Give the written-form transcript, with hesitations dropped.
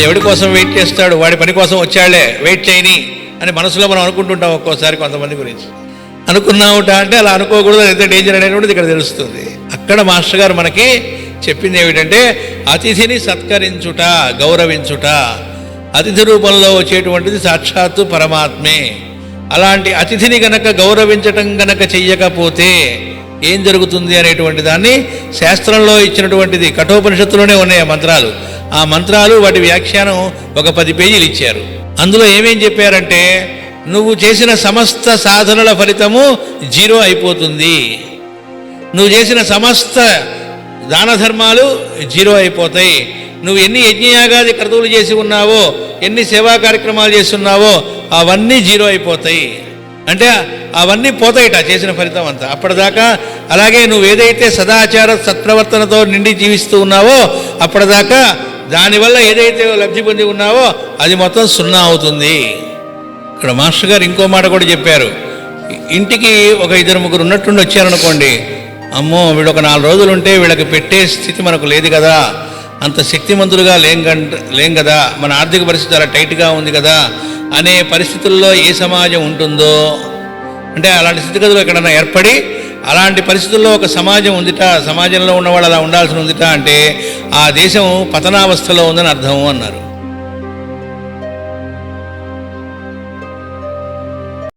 ఎవడి కోసం వెయిట్ చేస్తాడు, వాడి పని కోసం వచ్చాళ్లే, వెయిట్ చేయని అని మనసులో మనం అనుకుంటుంటాం ఒక్కోసారి కొంతమంది గురించి. అనుకున్నావుట అంటే అలా అనుకోకూడదు, ఎంత డేంజర్ అనేటువంటిది ఇక్కడ తెలుస్తుంది. అక్కడ మాస్టర్ గారు మనకి చెప్పింది ఏమిటంటే అతిథిని సత్కరించుట, గౌరవించుట. అతిథి రూపంలో వచ్చేటువంటిది సాక్షాత్తు పరమాత్మే. అలాంటి అతిథిని గనక గౌరవించటం గనక చెయ్యకపోతే ఏం జరుగుతుంది అనేటువంటి దాన్ని శాస్త్రంలో ఇచ్చినటువంటిది, కఠోపనిషత్తులోనే ఉన్నాయి ఆ మంత్రాలు. ఆ మంత్రాలు వాటి వ్యాఖ్యానం ఒక 10 పేజీలు ఇచ్చారు. అందులో ఏమేం చెప్పారంటే నువ్వు చేసిన సమస్త సాధనల ఫలితము 0 అయిపోతుంది. నువ్వు చేసిన సమస్త దాన ధర్మాలు 0 అయిపోతాయి. నువ్వు ఎన్ని యజ్ఞయాగాది క్రతువులు చేసి ఉన్నావో, ఎన్ని సేవా కార్యక్రమాలు చేస్తున్నావో అవన్నీ 0 అయిపోతాయి. అంటే అవన్నీ పోతాయిట చేసిన ఫలితం అంతా. అప్పటిదాకా అలాగే నువ్వు ఏదైతే సదాచార సత్ప్రవర్తనతో నిండి జీవిస్తూ ఉన్నావో అప్పటిదాకా దానివల్ల ఏదైతే లబ్ధి పొంది ఉన్నావో అది మొత్తం 0 అవుతుంది. ఇక్కడ మాస్టర్ గారు ఇంకో మాట కూడా చెప్పారు. ఇంటికి ఒక 2-3 ఉన్నట్టుండి వచ్చారనుకోండి, అమ్మో వీడు ఒక 4 రోజులు ఉంటే వీళ్ళకి పెట్టే స్థితి మనకు లేదు కదా, అంత శక్తిమంతులుగా లేం కదా, మన ఆర్థిక పరిస్థితి అలా టైట్గా ఉంది కదా అనే పరిస్థితుల్లో ఏ సమాజం ఉంటుందో, అంటే అలాంటి స్థితిగతులు ఎక్కడన్నా ఏర్పడి అలాంటి పరిస్థితుల్లో ఒక సమాజం ఉందిట, సమాజంలో ఉన్నవాళ్ళు అలా ఉండాల్సి ఉందిట అంటే ఆ దేశం పతనావస్థలో ఉందని అర్థము అన్నారు.